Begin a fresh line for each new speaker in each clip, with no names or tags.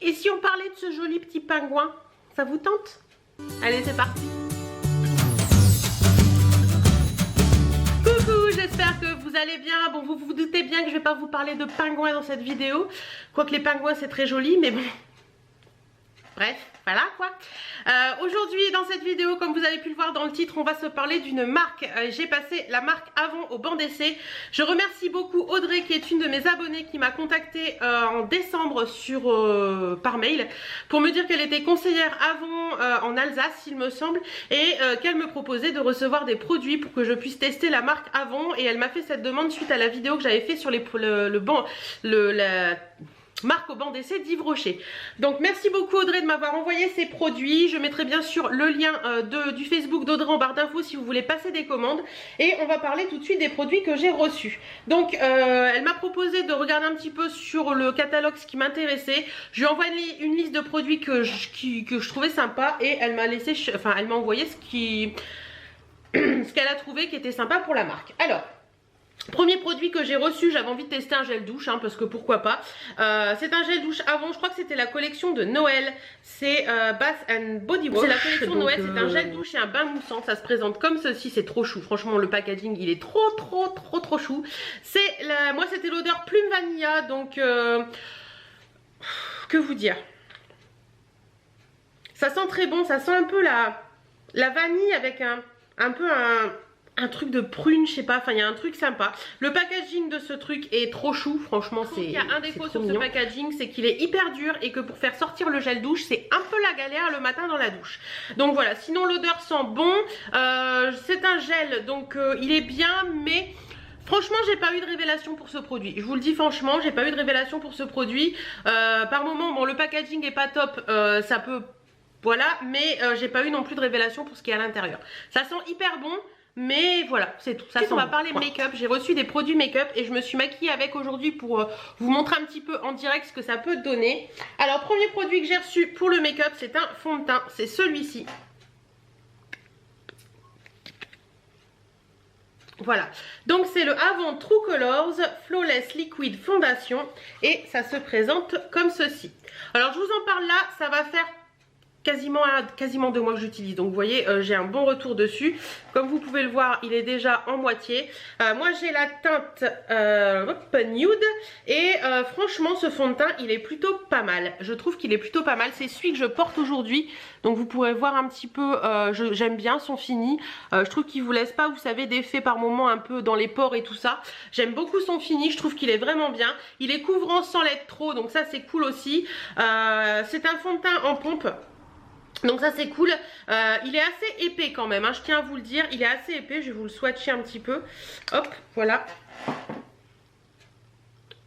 Et si on parlait de ce joli petit pingouin, ça vous tente? Allez, c'est parti. Coucou, j'espère que vous allez bien. Bon, vous vous doutez bien que je vais pas vous parler de pingouins dans cette vidéo. Quoique les pingouins c'est très joli, mais bon. Bref, voilà quoi. Aujourd'hui dans cette vidéo, comme vous avez pu le voir dans le titre, on va se parler d'une marque. J'ai passé la marque Avon au banc d'essai. Je remercie beaucoup Audrey qui est une de mes abonnées qui m'a contactée en décembre par mail pour me dire qu'elle était conseillère Avon en Alsace il me semble et qu'elle me proposait de recevoir des produits pour que je puisse tester la marque Avon, et elle m'a fait cette demande suite à la vidéo que j'avais fait sur la marque au banc d'essai d'Yves Rocher. Donc merci beaucoup Audrey de m'avoir envoyé ces produits. Je mettrai bien sûr le lien du Facebook d'Audrey en barre d'infos si vous voulez passer des commandes. Et on va parler tout de suite des produits que j'ai reçus. Donc elle m'a proposé de regarder un petit peu sur le catalogue ce qui m'intéressait. Je lui ai envoyé une liste de produits que je trouvais sympa, et elle m'a laissé, enfin elle m'a envoyé ce qu'elle a trouvé qui était sympa pour la marque. Alors, premier produit que j'ai reçu, j'avais envie de tester un gel douche parce que pourquoi pas. C'est un gel douche Avon, je crois que c'était la collection de Noël. C'est Bath and Body Wash. C'est la collection de Noël, c'est un gel douche et un bain moussant. Ça se présente comme ceci, c'est trop chou. Franchement le packaging il est trop chou. Moi c'était l'odeur plume vanilla, donc que vous dire. Ça sent très bon, ça sent un peu la vanille avec un peu un truc de prune, je sais pas, enfin il y a un truc sympa. Le packaging de ce truc est trop chou, franchement c'est. Il y a un défaut sur ce packaging, c'est qu'il est hyper dur et que pour faire sortir le gel douche c'est un peu la galère le matin dans la douche. Donc voilà, sinon l'odeur sent bon, c'est un gel donc il est bien, mais franchement j'ai pas eu de révélation pour ce produit. Je vous le dis franchement, j'ai pas eu de révélation pour ce produit. Par moment, bon le packaging est pas top, ça peut, voilà, mais j'ai pas eu non plus de révélation pour ce qui est à l'intérieur. Ça sent hyper bon, mais voilà, c'est tout. Ça, on va parler make-up. J'ai reçu des produits make-up et je me suis maquillée avec aujourd'hui pour vous montrer un petit peu en direct ce que ça peut donner. Alors, premier produit que j'ai reçu pour le make-up, c'est un fond de teint. C'est celui-ci. Voilà, donc c'est le Avon True Colors Flawless Liquid Fondation et ça se présente comme ceci. Alors, je vous en parle là, ça va faire quasiment 2 mois que j'utilise, donc vous voyez j'ai un bon retour dessus. Comme vous pouvez le voir, il est déjà en moitié. Moi j'ai la teinte nude et franchement ce fond de teint il est plutôt pas mal. Je trouve qu'il est plutôt pas mal, c'est celui que je porte aujourd'hui, donc vous pourrez voir un petit peu. J'aime bien son fini, je trouve qu'il vous laisse pas, vous savez, d'effet par moment un peu dans les pores et tout ça. J'aime beaucoup son fini, je trouve qu'il est vraiment bien. Il est couvrant sans l'être trop, donc ça c'est cool aussi. C'est un fond de teint en pompe, donc ça c'est cool. Il est assez épais quand même, je tiens à vous le dire, il est assez épais. Je vais vous le swatcher un petit peu. Hop, voilà.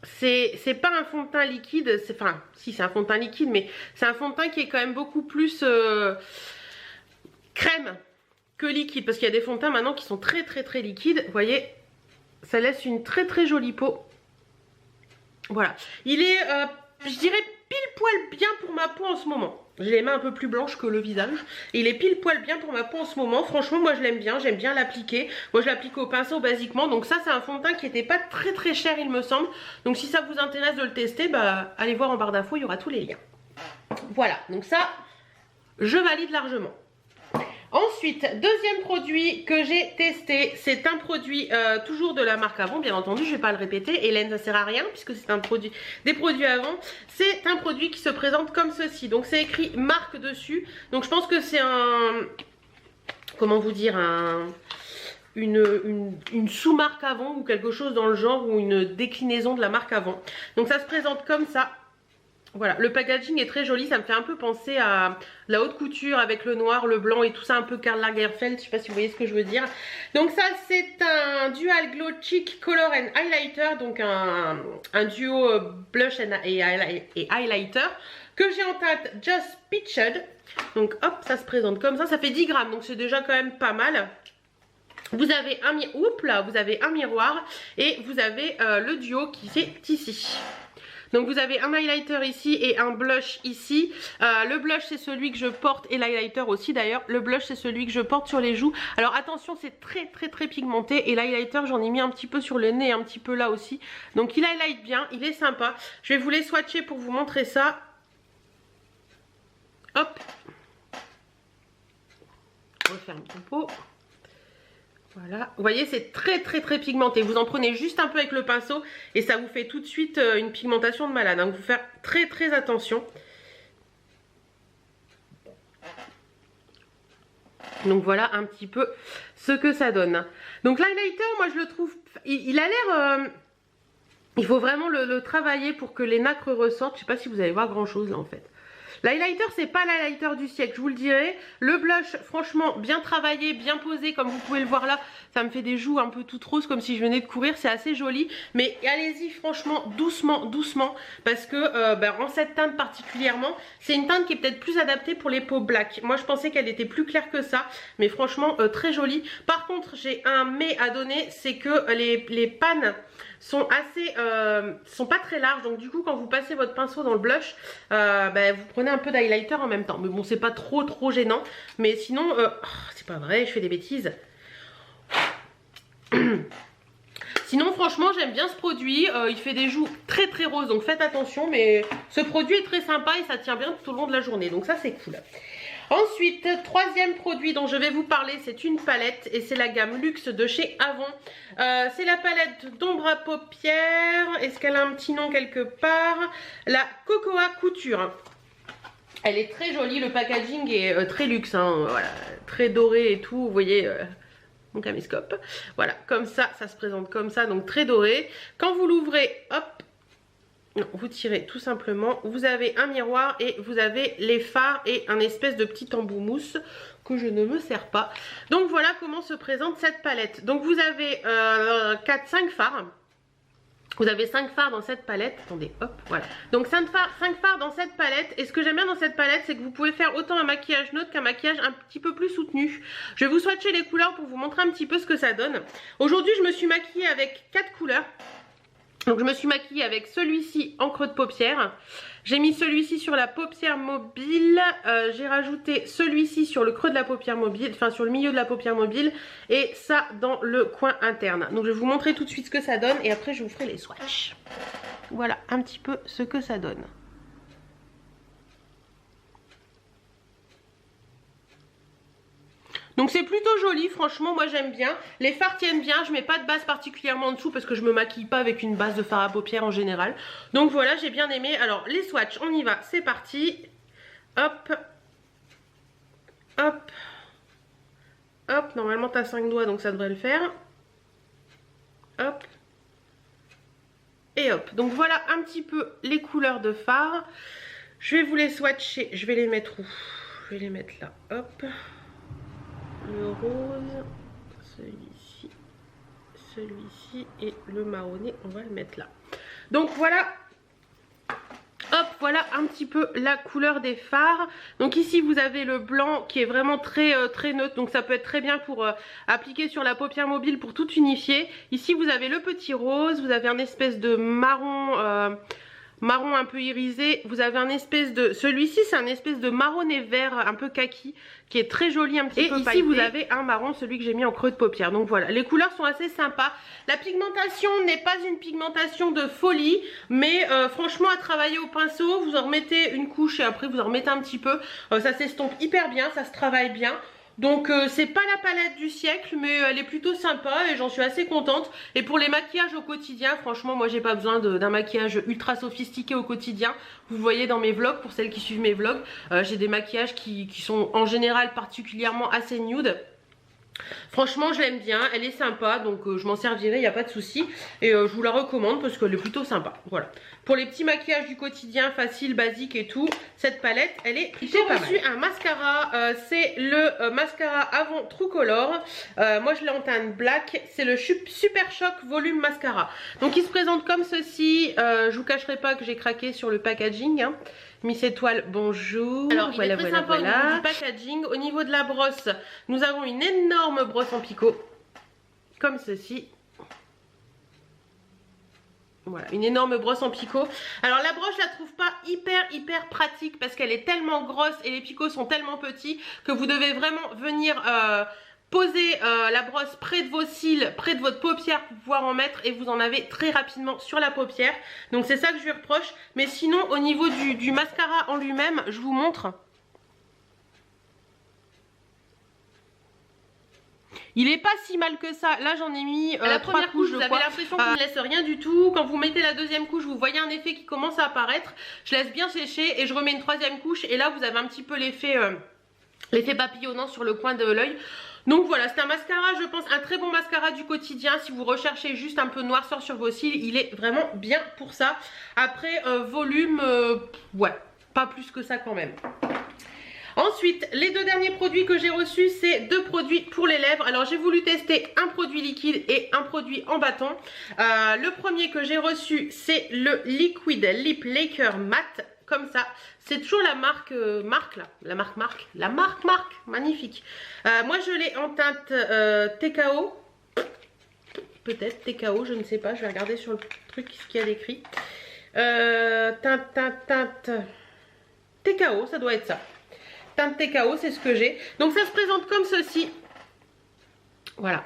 C'est pas un fond de teint liquide, enfin si c'est un fond de teint liquide, mais c'est un fond de teint qui est quand même beaucoup plus crème que liquide, parce qu'il y a des fonds de teint maintenant qui sont très liquides. Vous voyez, ça laisse une très jolie peau. Voilà, il est je dirais pile poil bien pour ma peau en ce moment. J'ai les mains un peu plus blanches que le visage. Et il est pile poil bien pour ma peau en ce moment. Franchement moi je l'aime bien, j'aime bien l'appliquer. Moi je l'applique au pinceau basiquement. Donc ça c'est un fond de teint qui n'était pas très cher il me semble. Donc si ça vous intéresse de le tester, bah allez voir en barre d'infos, il y aura tous les liens. Voilà, donc ça je valide largement. Ensuite, deuxième produit que j'ai testé, c'est un produit toujours de la marque Avon, bien entendu, je ne vais pas le répéter, Hélène ça sert à rien puisque c'est un produit, des produits Avon. C'est un produit qui se présente comme ceci, donc c'est écrit marque dessus, donc je pense que c'est comment vous dire, une sous-marque Avon ou quelque chose dans le genre, ou une déclinaison de la marque Avon. Donc ça se présente comme ça. Voilà, le packaging est très joli, ça me fait un peu penser à la haute couture avec le noir, le blanc et tout ça, un peu Karl Lagerfeld, je sais pas si vous voyez ce que je veux dire. Donc ça c'est un Dual Glow Cheek Color and Highlighter, donc un duo blush et highlighter que j'ai en teinte Just Peached. Donc hop, ça se présente comme ça fait 10 grammes, donc c'est déjà quand même pas mal. Vous avez un miroir et vous avez le duo qui est ici. Donc vous avez un highlighter ici et un blush ici. Le blush c'est celui que je porte, et l'highlighter aussi d'ailleurs. Le blush c'est celui que je porte sur les joues. Alors attention, c'est très pigmenté, et l'highlighter j'en ai mis un petit peu sur le nez, un petit peu là aussi. Donc il highlight bien, il est sympa. Je vais vous les swatcher pour vous montrer ça. Hop. On referme ton pot. Voilà, vous voyez c'est très pigmenté. Vous en prenez juste un peu avec le pinceau et ça vous fait tout de suite une pigmentation de malade. Donc, faut faire très attention. Donc voilà un petit peu ce que ça donne. Donc l'highlighter, moi je le trouve, il a l'air... il faut vraiment le travailler pour que les nacres ressortent. Je sais pas si vous allez voir grand chose là en fait. L'highlighter, c'est pas l'highlighter du siècle, je vous le dirai. Le blush, franchement, bien travaillé, bien posé, comme vous pouvez le voir là. Ça me fait des joues un peu toutes roses, comme si je venais de courir. C'est assez joli. Mais allez-y, franchement, doucement. Parce que, en cette teinte particulièrement, c'est une teinte qui est peut-être plus adaptée pour les peaux black. Moi, je pensais qu'elle était plus claire que ça. Mais franchement, très jolie. Par contre, j'ai un mais à donner, c'est que les pannes sont assez sont pas très larges, donc du coup quand vous passez votre pinceau dans le blush vous prenez un peu d'highlighter en même temps, mais bon c'est pas trop gênant, mais sinon c'est pas vrai, je fais des bêtises. Sinon franchement j'aime bien ce produit, il fait des joues très roses, donc faites attention, mais ce produit est très sympa et ça tient bien tout au long de la journée, donc ça c'est cool. Ensuite, troisième produit dont je vais vous parler, c'est une palette et c'est la gamme Luxe de chez Avon. C'est la palette d'ombre à paupières. Est-ce qu'elle a un petit nom quelque part? La Cocoa Couture. Elle est très jolie, le packaging est très luxe, hein, voilà, très doré et tout, vous voyez mon caméscope. Voilà, comme ça, ça se présente comme ça, donc très doré. Quand vous l'ouvrez, hop, non, vous tirez tout simplement, vous avez un miroir et vous avez les fards et un espèce de petit embout mousse que je ne me sers pas. Donc voilà comment se présente cette palette. Donc vous avez 5 fards. Vous avez 5 fards dans cette palette. Attendez, hop, voilà. Donc 5 fards dans cette palette. Et ce que j'aime bien dans cette palette, c'est que vous pouvez faire autant un maquillage neutre qu'un maquillage un petit peu plus soutenu. Je vais vous swatcher les couleurs pour vous montrer un petit peu ce que ça donne. Aujourd'hui, je me suis maquillée avec 4 couleurs. Donc je me suis maquillée avec celui-ci en creux de paupière. J'ai mis celui-ci sur la paupière mobile. J'ai rajouté celui-ci sur le creux de la paupière mobile. Enfin sur le milieu de la paupière mobile. Et ça dans le coin interne. Donc je vais vous montrer tout de suite ce que ça donne. Et après je vous ferai les swatchs. Voilà un petit peu ce que ça donne. Donc c'est plutôt joli, franchement moi j'aime bien. Les fards tiennent bien, je mets pas de base particulièrement en dessous parce que je me maquille pas avec une base de fard à paupières en général. Donc voilà, j'ai bien aimé. Alors les swatchs, on y va, c'est parti. Hop. Hop. Hop, normalement t'as 5 doigts donc ça devrait le faire. Hop. Et hop, donc voilà un petit peu les couleurs de fard. Je vais vous les swatcher, je vais les mettre où? Je vais les mettre là, hop. Le rose, celui-ci et le marronné, on va le mettre là. Donc voilà, hop, voilà un petit peu la couleur des fards. Donc ici vous avez le blanc qui est vraiment très neutre, donc ça peut être très bien pour appliquer sur la paupière mobile pour tout unifier. Ici vous avez le petit rose, vous avez un espèce de marron... marron un peu irisé, vous avez un espèce de... Celui-ci c'est un espèce de marronné vert un peu kaki qui est très joli, un petit peu pailleté. Et ici vous avez un marron, celui que j'ai mis en creux de paupière. Donc voilà, les couleurs sont assez sympas. La pigmentation n'est pas une pigmentation de folie, mais franchement à travailler au pinceau, vous en remettez une couche et après vous en remettez un petit peu. Ça s'estompe hyper bien, ça se travaille bien. Donc c'est pas la palette du siècle, mais elle est plutôt sympa et j'en suis assez contente. Et pour les maquillages au quotidien, franchement moi j'ai pas besoin d'un maquillage ultra sophistiqué au quotidien. Vous voyez dans mes vlogs, pour celles qui suivent mes vlogs, j'ai des maquillages qui sont en général particulièrement assez nude. Franchement je l'aime bien, elle est sympa, donc je m'en servirai, il n'y a pas de souci. Et je vous la recommande parce qu'elle est plutôt sympa. Voilà. Pour les petits maquillages du quotidien, facile, basique et tout, cette palette, elle est plutôt pas mal. J'ai reçu un mascara, c'est le mascara Avon True Color. Moi je l'ai en teinte black, c'est le Super Shock Volume Mascara. Donc il se présente comme ceci, je vous cacherai pas que j'ai craqué sur le packaging, hein. Miss Étoile, bonjour. Alors, il est très sympa au niveau du packaging. Au niveau de la brosse, nous avons une énorme brosse en picot. Comme ceci. Voilà, une énorme brosse en picot. Alors la broche, je la trouve pas hyper pratique parce qu'elle est tellement grosse et les picots sont tellement petits que vous devez vraiment venir... posez la brosse près de vos cils, près de votre paupière pour pouvoir en mettre et vous en avez très rapidement sur la paupière. Donc c'est ça que je lui reproche. Mais sinon au niveau du mascara en lui-même, je vous montre. Il est pas si mal que ça. Là j'en ai mis la première couche, vous avez l'impression qu'il ne laisse rien du tout. Quand vous mettez la deuxième couche, vous voyez un effet qui commence à apparaître. Je laisse bien sécher et je remets une troisième couche et là vous avez un petit peu l'effet papillonnant sur le coin de l'œil. Donc voilà, c'est un mascara, je pense, un très bon mascara du quotidien. Si vous recherchez juste un peu noirceur sur vos cils, il est vraiment bien pour ça. Après, volume, ouais, pas plus que ça quand même. Ensuite, les deux derniers produits que j'ai reçus, c'est deux produits pour les lèvres. Alors, j'ai voulu tester un produit liquide et un produit en bâton. Le premier que j'ai reçu, c'est le Liquid Lip Lacquer Matte. Comme ça, c'est toujours la marque la marque magnifique. Moi je l'ai en teinte TKO, peut-être TKO, je ne sais pas, je vais regarder sur le truc ce qu'il y a d'écrit. Teinte TKO, ça doit être ça. Teinte TKO, c'est ce que j'ai. Donc ça se présente comme ceci. Voilà.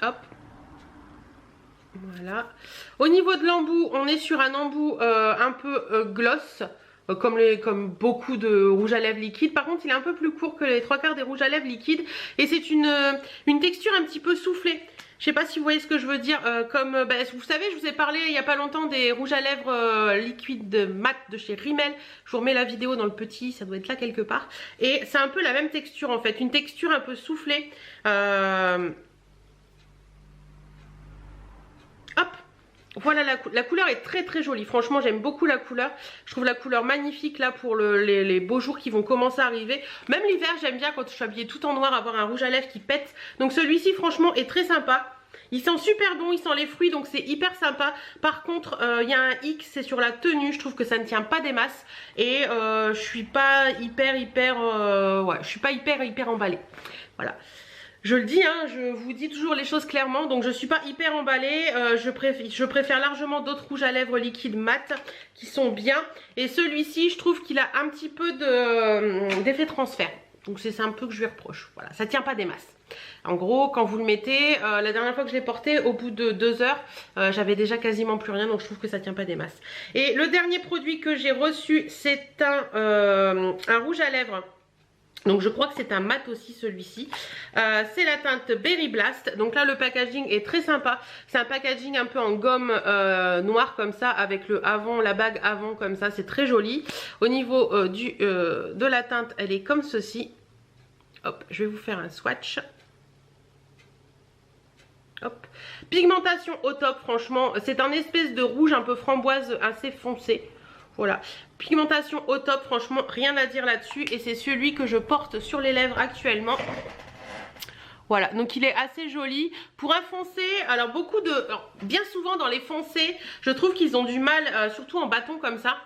Hop. Voilà. Au niveau de l'embout, on est sur un embout un peu gloss, comme beaucoup de rouges à lèvres liquides. Par contre, il est un peu plus court que les trois quarts des rouges à lèvres liquides. Et c'est une texture un petit peu soufflée. Je sais pas si vous voyez ce que je veux dire. Vous savez, je vous ai parlé il n'y a pas longtemps des rouges à lèvres liquides mat de chez Rimmel. Je vous remets la vidéo dans le petit, ça doit être là quelque part. Et c'est un peu la même texture en fait. Une texture un peu soufflée. Hop, voilà la couleur est très très jolie. Franchement j'aime beaucoup la couleur. Je trouve la couleur magnifique là pour les beaux jours qui vont commencer à arriver. Même l'hiver j'aime bien quand je suis habillée tout en noir avoir un rouge à lèvres qui pète. Donc celui-ci franchement est très sympa. Il sent super bon, il sent les fruits donc c'est hyper sympa. Par contre il y a un hic, c'est sur la tenue. Je trouve que ça ne tient pas des masses. Et je suis pas hyper emballée. Voilà. Je le dis, hein, je vous dis toujours les choses clairement, donc je ne suis pas hyper emballée, je préfère largement d'autres rouges à lèvres liquides mat qui sont bien. Et celui-ci, je trouve qu'il a un petit peu d'effet transfert, donc c'est un peu que je lui reproche. Voilà, ça tient pas des masses. En gros, quand vous le mettez, la dernière fois que je l'ai porté, au bout de 2 heures, j'avais déjà quasiment plus rien, donc je trouve que ça tient pas des masses. Et le dernier produit que j'ai reçu, c'est un rouge à lèvres. Donc je crois que c'est un mat aussi celui-ci. C'est la teinte Berry Blast. Donc là le packaging est très sympa. C'est un packaging un peu en gomme noire comme ça avec le avant, la bague avant comme ça. C'est très joli. Au niveau de la teinte, elle est comme ceci. Hop, je vais vous faire un swatch. Hop. Pigmentation au top franchement. C'est un espèce de rouge un peu framboise assez foncé. Voilà, pigmentation au top, franchement rien à dire là-dessus et c'est celui que je porte sur les lèvres actuellement. Voilà, donc il est assez joli. Pour un foncé, alors bien souvent dans les foncés, je trouve qu'ils ont du mal, surtout en bâton comme ça.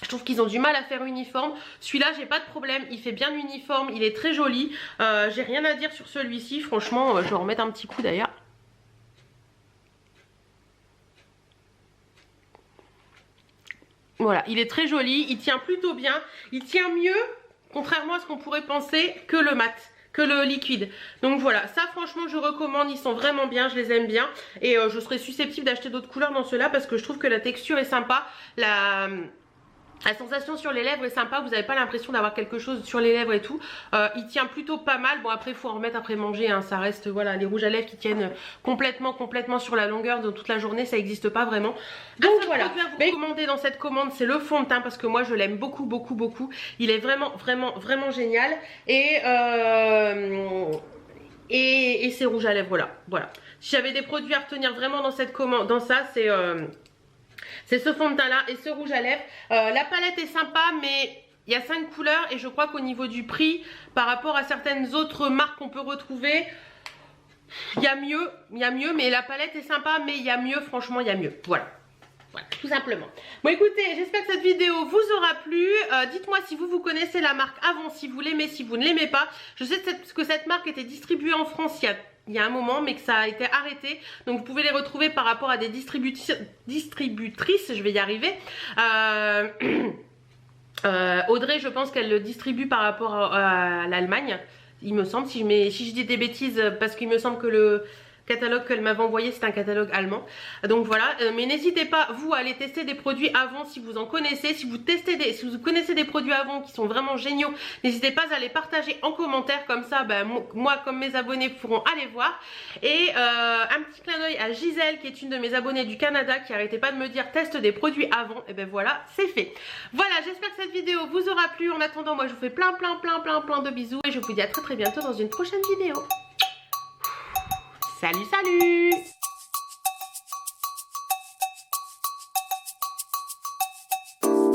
Je trouve qu'ils ont du mal à faire uniforme. Celui-là, j'ai pas de problème. Il fait bien uniforme. Il est très joli. J'ai rien à dire sur celui-ci. Franchement, je vais en remettre un petit coup d'ailleurs. Voilà, il est très joli, il tient plutôt bien, il tient mieux, contrairement à ce qu'on pourrait penser, que le mat, que le liquide. Donc voilà, ça franchement je recommande, ils sont vraiment bien, je les aime bien. Et je serais susceptible d'acheter d'autres couleurs dans ceux-là parce que je trouve que la texture est sympa, la sensation sur les lèvres est sympa, vous n'avez pas l'impression d'avoir quelque chose sur les lèvres et tout. Il tient plutôt pas mal. Bon après il faut en remettre après manger, hein. Ça reste voilà les rouges à lèvres qui tiennent complètement sur la longueur de toute la journée, ça n'existe pas vraiment. Donc voilà, vous recommandez dans cette commande c'est le fond de teint parce que moi je l'aime beaucoup. Il est vraiment génial. Et ces rouges à lèvres là, voilà. Si j'avais des produits à retenir vraiment dans cette commande, dans ça c'est ce fond de teint là et ce rouge à lèvres. La palette est sympa mais il y a 5 couleurs et je crois qu'au niveau du prix par rapport à certaines autres marques qu'on peut retrouver, il y a mieux mais la palette est sympa mais il y a mieux, franchement il y a mieux. Voilà, tout simplement. Bon écoutez, j'espère que cette vidéo vous aura plu. Dites-moi si vous connaissez la marque avant, si vous l'aimez, si vous ne l'aimez pas. Je sais que cette marque était distribuée en France il y a un moment mais que ça a été arrêté. Donc vous pouvez les retrouver par rapport à des distributrices, je vais y arriver. Audrey je pense qu'elle le distribue par rapport à l'Allemagne. Il me semble, si je dis des bêtises, parce qu'il me semble que catalogue qu'elle m'avait envoyé, c'est un catalogue allemand. Donc voilà, mais n'hésitez pas vous à aller tester des produits avant si vous en connaissez, si vous connaissez des produits avant qui sont vraiment géniaux, n'hésitez pas à les partager en commentaire, comme ça moi comme mes abonnés pourront aller voir. Et un petit clin d'œil à Gisèle qui est une de mes abonnées du Canada qui arrêtait pas de me dire teste des produits avant, et ben voilà, c'est fait. Voilà, j'espère que cette vidéo vous aura plu. En attendant, moi je vous fais plein de bisous et je vous dis à très bientôt dans une prochaine vidéo. Salut, salut!